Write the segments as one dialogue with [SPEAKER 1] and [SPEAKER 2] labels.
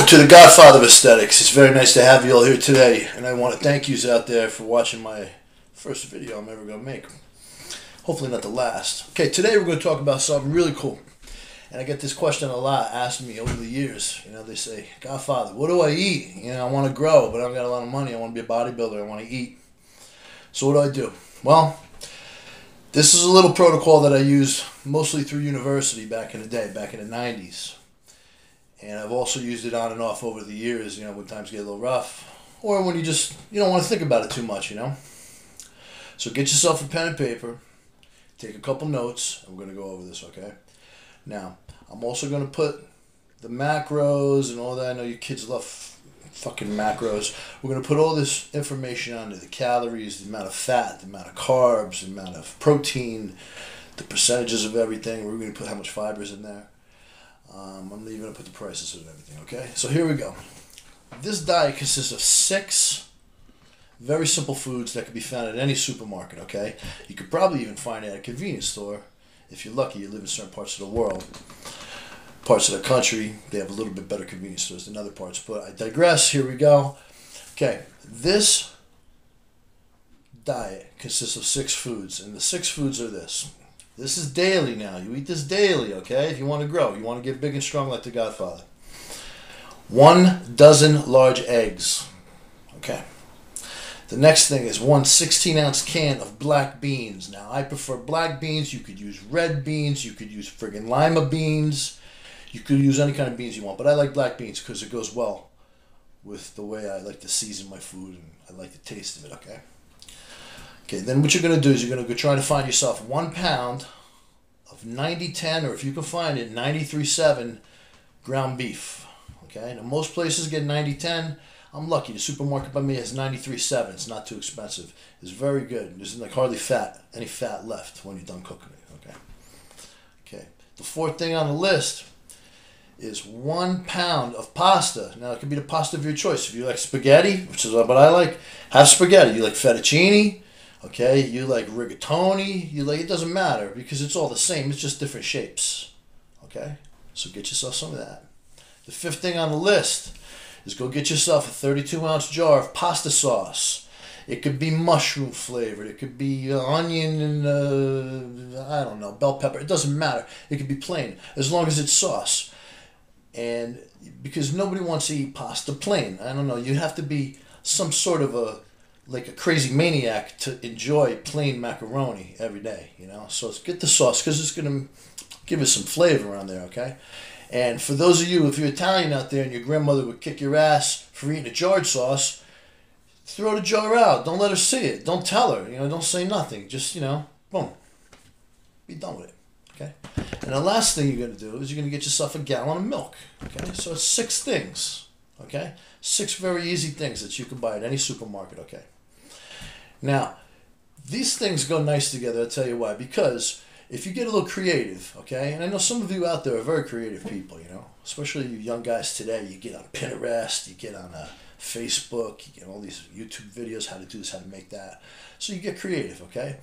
[SPEAKER 1] Welcome to the Godfather of Aesthetics. It's very nice to have you all here today, and I want to thank you out there for watching my first video I'm ever going to make. Hopefully not the last. Okay, today we're going to talk about something really cool, and I get this question a lot asked me over the years. You know, they say, Godfather, what do I eat? You know, I want to grow, but I don't got a lot of money. I want to be a bodybuilder. I want to eat. So what do I do? Well, this is a little protocol that I used mostly through university back in the day, back in the 90s. And I've also used it on and off over the years, you know, when times get a little rough. Or when you don't want to think about it too much, you know. So get yourself a pen and paper. Take a couple notes. And we're going to go over this, okay? Now, I'm also going to put the macros and all that. I know you kids love fucking macros. We're going to put all this information on there. The calories, the amount of fat, the amount of carbs, the amount of protein, the percentages of everything. We're going to put how much fiber is in there. I'm even going to put the prices and everything, okay? So here we go. This diet consists of 6 very simple foods that can be found at any supermarket, okay? You could probably even find it at a convenience store. If you're lucky, you live in certain parts of the world. Parts of the country, they have a little bit better convenience stores than other parts. But I digress. Here we go. Okay, this diet consists of 6 foods, and the 6 foods are this. This is daily now. You eat this daily, okay? If you want to grow, you want to get big and strong like the Godfather. 1 dozen large eggs, okay? The next thing is 1 16-ounce can of black beans. Now, I prefer black beans. You could use red beans. You could use friggin' lima beans. You could use any kind of beans you want, but I like black beans because it goes well with the way I like to season my food and I like the taste of it, okay? Okay, then what you're going to do is you're going to go try to find yourself 1 pound of 90-10, or if you can find it, 93-7 ground beef. Okay, now most places get 90-10. I'm lucky. The supermarket by me has 93-7. It's not too expensive. It's very good. There's like hardly any fat left when you're done cooking it. Okay. Okay. The 4th thing on the list is 1 pound of pasta. Now it could be the pasta of your choice. If you like spaghetti, which is what I like, have spaghetti. You like fettuccine. Okay, you like rigatoni, it doesn't matter because it's all the same, it's just different shapes. Okay, so get yourself some of that. The 5th thing on the list is go get yourself a 32-ounce jar of pasta sauce. It could be mushroom flavored, it could be onion and, I don't know, bell pepper, it doesn't matter. It could be plain, as long as it's sauce. And because nobody wants to eat pasta plain, I don't know, you have to be some sort of like a crazy maniac to enjoy plain macaroni every day, you know. So get the sauce because it's going to give it some flavor on there, okay? And for those of you, if you're Italian out there and your grandmother would kick your ass for eating a jarred sauce, throw the jar out. Don't let her see it. Don't tell her, you know, don't say nothing. Just, you know, boom, be done with it, okay? And the last thing you're going to do is you're going to get yourself a gallon of milk, okay? So it's 6 things, okay? 6 very easy things that you can buy at any supermarket, okay? Now, these things go nice together, I'll tell you why. Because if you get a little creative, okay, and I know some of you out there are very creative people, you know, especially you young guys today, you get on Pinterest, you get on Facebook, you get all these YouTube videos, how to do this, how to make that. So you get creative, okay?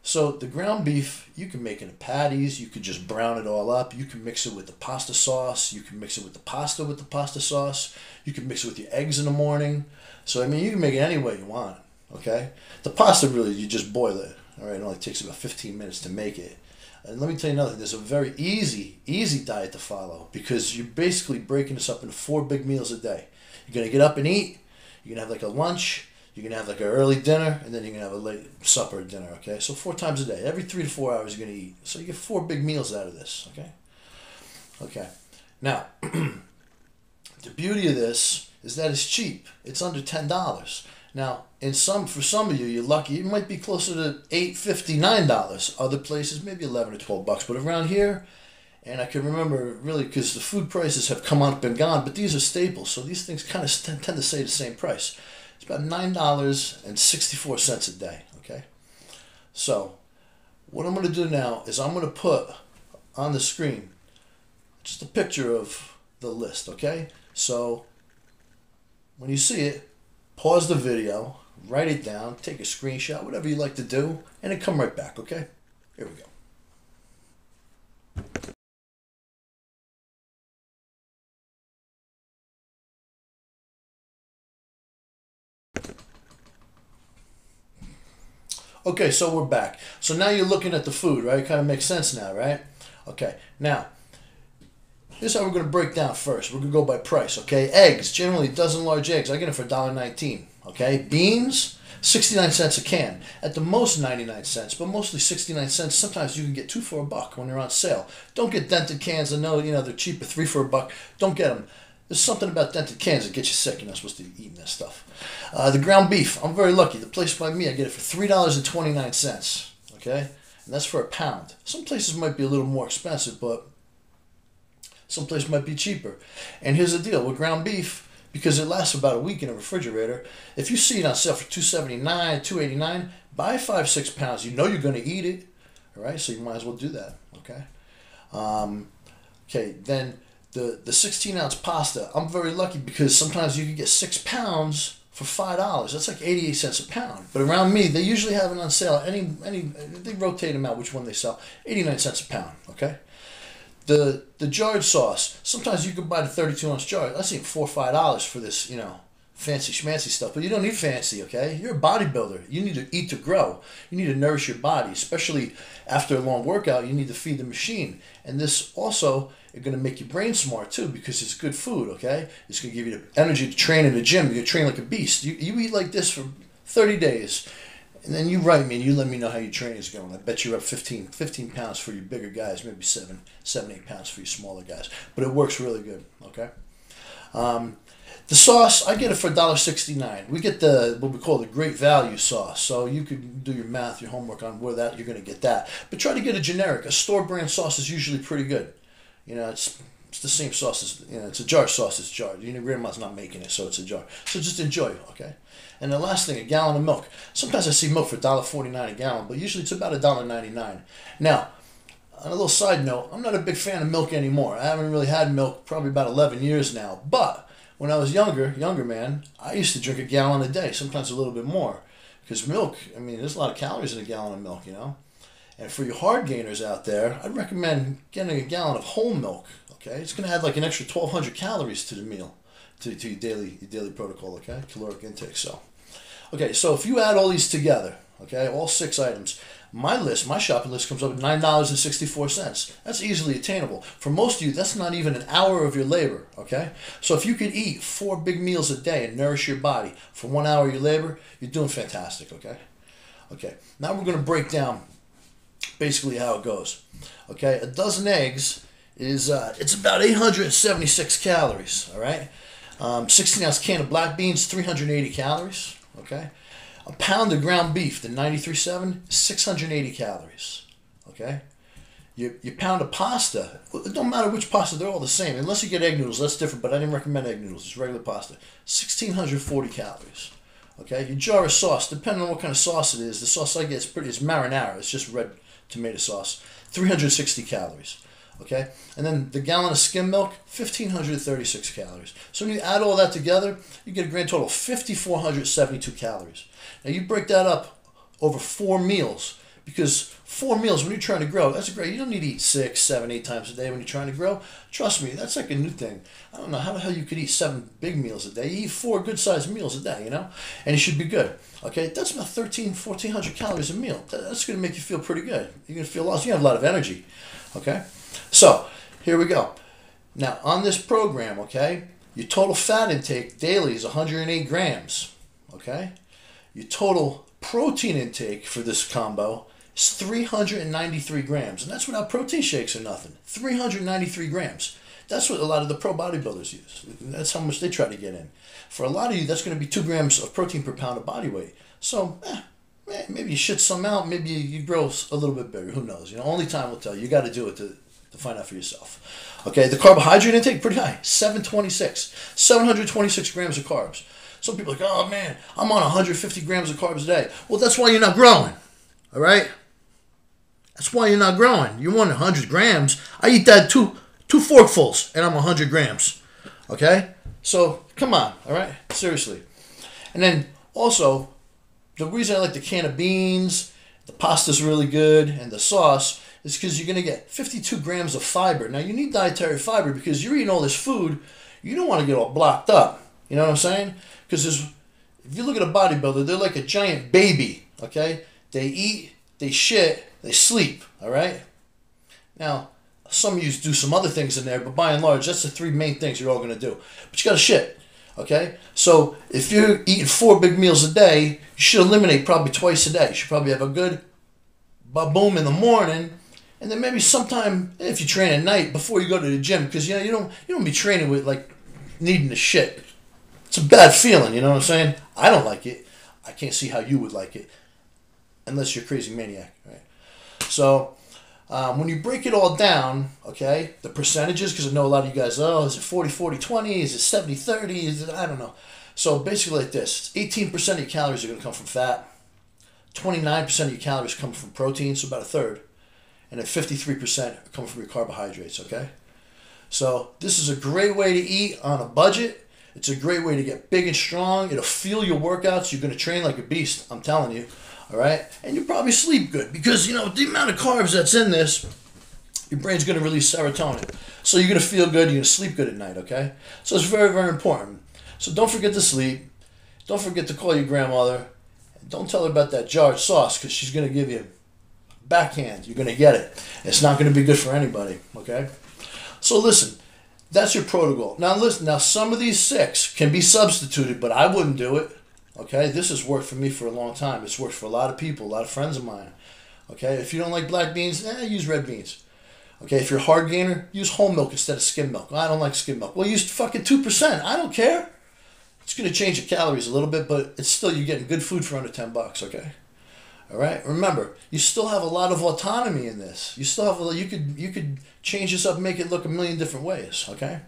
[SPEAKER 1] So the ground beef, you can make it in patties, you could just brown it all up, you can mix it with the pasta sauce, you can mix it with the pasta sauce, you can mix it with your eggs in the morning. So, I mean, you can make it any way you want. Okay, the pasta really, you just boil it. All right, it only takes about 15 minutes to make it. And let me tell you another thing. There's a very easy diet to follow because you're basically breaking this up into 4 big meals a day. You're gonna get up and eat. You're gonna have like a lunch. You're gonna have like an early dinner, and then you're gonna have a late supper dinner. Okay, so 4 times a day. Every 3 to 4 hours you're gonna eat. So you get 4 big meals out of this. Okay. Okay. Now, the beauty of this is that it's cheap. It's under $10. Now, for some of you, you're lucky. It might be closer to $8.50, $9. Other places, maybe 11 or 12 bucks. But around here, and I can remember really because the food prices have come up and gone, but these are staples, so these things kind of tend to stay the same price. It's about $9.64 a day. Okay. So, what I'm going to do now is I'm going to put on the screen just a picture of the list. Okay. So, when you see it, pause the video, write it down, take a screenshot, whatever you like to do, and then come right back, okay? Here we go. Okay, so we're back. So now you're looking at the food, right? It kind of makes sense now, right? Okay, now, here's how we're going to break down first. We're going to go by price, okay? Eggs, generally, dozen large eggs. I get it for $1.19, okay? Beans, 69 cents a can. At the most 99 cents, but mostly 69 cents. Sometimes you can get 2 for $1 when they're on sale. Don't get dented cans. I know, they're cheaper, 3 for $1. Don't get them. There's something about dented cans that gets you sick. You're not supposed to be eating that stuff. The ground beef, I'm very lucky. The place by me, I get it for $3.29, okay? And that's for a pound. Some places might be a little more expensive, but some places might be cheaper. And here's the deal with ground beef, because it lasts about a week in a refrigerator. If you see it on sale for $2.79, $2.89, buy 5-6 pounds. You know you're going to eat it, all right? So you might as well do that, okay? Okay, then the 16-ounce pasta, I'm very lucky because sometimes you can get 6 pounds for $5. That's like 88 cents a pound. But around me, they usually have it on sale. They rotate them out, which one they sell. 89 cents a pound, okay? The jarred sauce, sometimes you can buy the 32-ounce jar. That's even $4 or $5 for this, fancy schmancy stuff. But you don't need fancy, okay? You're a bodybuilder. You need to eat to grow. You need to nourish your body, especially after a long workout. You need to feed the machine. And this also is going to make your brain smart too, because it's good food, okay? It's going to give you the energy to train in the gym. You're going to train like a beast. You eat like this for 30 days. And then you write me and you let me know how your training is going. I bet you're up 15 pounds for your bigger guys, maybe 7, 8 pounds for your smaller guys. But it works really good, okay? The sauce, I get it for $1.69. We get what we call the great value sauce. So you could do your math, your homework on where you're going to get that. But try to get a generic. A store brand sauce is usually pretty good. It's the same sauce as, it's a jar sauce, it's jarred. Grandma's not making it, so it's a jar. So just enjoy it, okay? And the last thing, a gallon of milk. Sometimes I see milk for $1.49 a gallon, but usually it's about $1.99. Now, on a little side note, I'm not a big fan of milk anymore. I haven't really had milk probably about 11 years now. But when I was younger man, I used to drink a gallon a day, sometimes a little bit more. Because milk, there's a lot of calories in a gallon of milk, And for you hard gainers out there, I'd recommend getting a gallon of whole milk, okay? It's going to add like an extra 1,200 calories to the meal, to your daily protocol, okay? Caloric intake, so. Okay, so if you add all these together, okay, all 6 items, my shopping list comes up at $9.64. That's easily attainable. For most of you, that's not even an hour of your labor, okay? So if you could eat 4 big meals a day and nourish your body for 1 hour of your labor, you're doing fantastic, okay? Okay, now we're going to break down basically how it goes. Okay, a dozen eggs is, it's about 876 calories, all right? 16-ounce can of black beans, 380 calories. Okay, a pound of ground beef, the 93.7, 680 calories. Okay, your pound of pasta, it don't matter which pasta, they're all the same. Unless you get egg noodles, that's different, but I didn't recommend egg noodles. It's regular pasta, 1,640 calories. Okay, your jar of sauce, depending on what kind of sauce it is, the sauce I get is marinara. It's just red tomato sauce, 360 calories. Okay, and then the gallon of skim milk, 1,536 calories. So when you add all that together, you get a grand total of 5,472 calories. Now you break that up over 4 meals, because 4 meals when you're trying to grow, that's great. You don't need to eat 6, 7, 8 times a day when you're trying to grow. Trust me, that's like a new thing. I don't know how the hell you could eat 7 big meals a day. You eat 4 good-sized meals a day, and you should be good. Okay, that's about 1,400 calories a meal. That's going to make you feel pretty good. You're going to feel lost. You have a lot of energy. Okay. So, here we go. Now, on this program, okay, your total fat intake daily is 108 grams, okay? Your total protein intake for this combo is 393 grams, and that's without protein shakes or nothing. 393 grams. That's what a lot of the pro bodybuilders use. That's how much they try to get in. For a lot of you, that's going to be 2 grams of protein per pound of body weight. So, maybe you shit some out, maybe you grow a little bit bigger. Who knows? Only time will tell. You got to do it to find out for yourself. Okay, the carbohydrate intake, pretty high, 726 grams of carbs. Some people are like, oh man, I'm on 150 grams of carbs a day. Well, that's why you're not growing, all right? That's why you're not growing. You want 100 grams. I eat that two forkfuls, and I'm 100 grams, okay? So, come on, all right? Seriously. And then, also, the reason I like the can of beans, the pasta's really good, and the sauce is because you're going to get 52 grams of fiber. Now, you need dietary fiber because you're eating all this food. You don't want to get all blocked up. You know what I'm saying? Because if you look at a bodybuilder, they're like a giant baby, okay? they eat, they shit, they sleep, all right? Now, some of you do some other things in there, but by and large, that's the three main things you're all going to do. But you got to shit, okay? So if you're eating 4 big meals a day, you should eliminate probably twice a day. You should probably have a good ba-boom in the morning, and then maybe sometime, if you train at night, before you go to the gym, because you don't be training with like needing to shit. It's a bad feeling, you know what I'm saying? I don't like it. I can't see how you would like it, unless you're a crazy maniac, right? So when you break it all down, okay, the percentages, because I know a lot of you guys, oh, is it 40-40-20? Is it 70-30? Is it, I don't know. So basically like this, 18% of your calories are going to come from fat, 29% of your calories come from protein, so about a third, and then 53% come from your carbohydrates, okay? So this is a great way to eat on a budget. It's a great way to get big and strong. It'll fuel your workouts. You're going to train like a beast, I'm telling you, all right? And you'll probably sleep good because, you know, the amount of carbs that's in this, your brain's going to release serotonin. So you're going to feel good. You're going to sleep good at night, okay? So it's very, very important. So don't forget to sleep. Don't forget to call your grandmother. Don't tell her about that jar of sauce because she's going to give you backhand. You're going to get it. It's not going to be good for anybody, okay? So listen, that's your protocol. Now listen, now some of these 6 can be substituted, but I wouldn't do it, okay? This has worked for me for a long time. It's worked for a lot of people, a lot of friends of mine, okay? If you don't like black beans, use red beans. Okay, if you're a hard gainer, use whole milk instead of skim milk. I don't like skim milk. Well, use fucking 2%. I don't care. It's going to change your calories a little bit, but it's still, you're getting good food for under $10, okay? All right? Remember, you still have a lot of autonomy in this. You still have, you could change this up and make it look a million different ways, okay?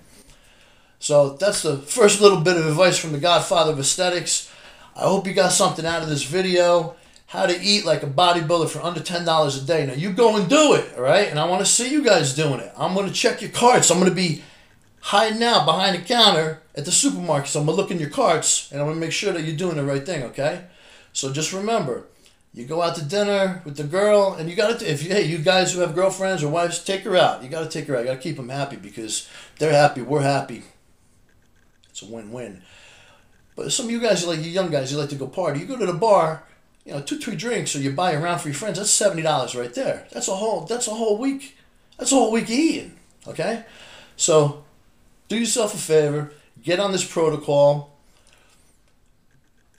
[SPEAKER 1] So that's the first little bit of advice from the Godfather of Aesthetics. I hope you got something out of this video. How to eat like a bodybuilder for under $10 a day. Now, you go and do it, all right? And I want to see you guys doing it. I'm going to check your carts. I'm going to be hiding out behind the counter at the supermarket. So I'm going to look in your carts, and I'm going to make sure that you're doing the right thing, okay? So just remember, you go out to dinner with the girl, and you got to, hey, you guys who have girlfriends or wives, take her out. You got to take her out. You got to keep them happy because they're happy, we're happy. It's a win-win. But some of you guys, you young guys, you like to go party. You go to the bar, 2-3 drinks, or you buy a round for your friends. That's $70 right there. That's a whole week. That's a whole week of eating. Okay, so do yourself a favor. Get on this protocol,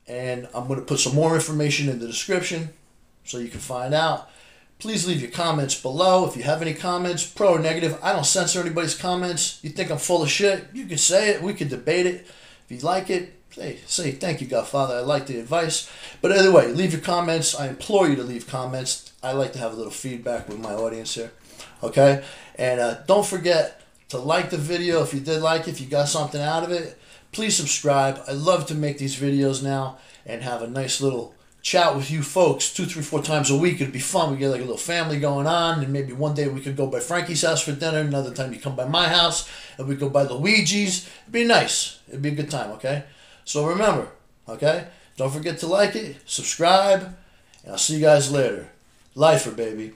[SPEAKER 1] and I'm going to put some more information in the description so you can find out. Please leave your comments below. If you have any comments, pro or negative, I don't censor anybody's comments. You think I'm full of shit, you can say it. We can debate it. If you like it, say thank you, Godfather. I like the advice. But either way, leave your comments. I implore you to leave comments. I like to have a little feedback with my audience here. Okay? And don't forget to like the video if you did like it, if you got something out of it. Please subscribe. I love to make these videos now and have a nice little chat with you folks 2, 3, 4 times a week. It'd be fun. We get like a little family going on, and maybe one day we could go by Frankie's house for dinner. Another time you come by my house, and we go by Luigi's. It'd be nice. It'd be a good time, okay? So remember, okay? Don't forget to like it, subscribe, and I'll see you guys later. Lifer, baby.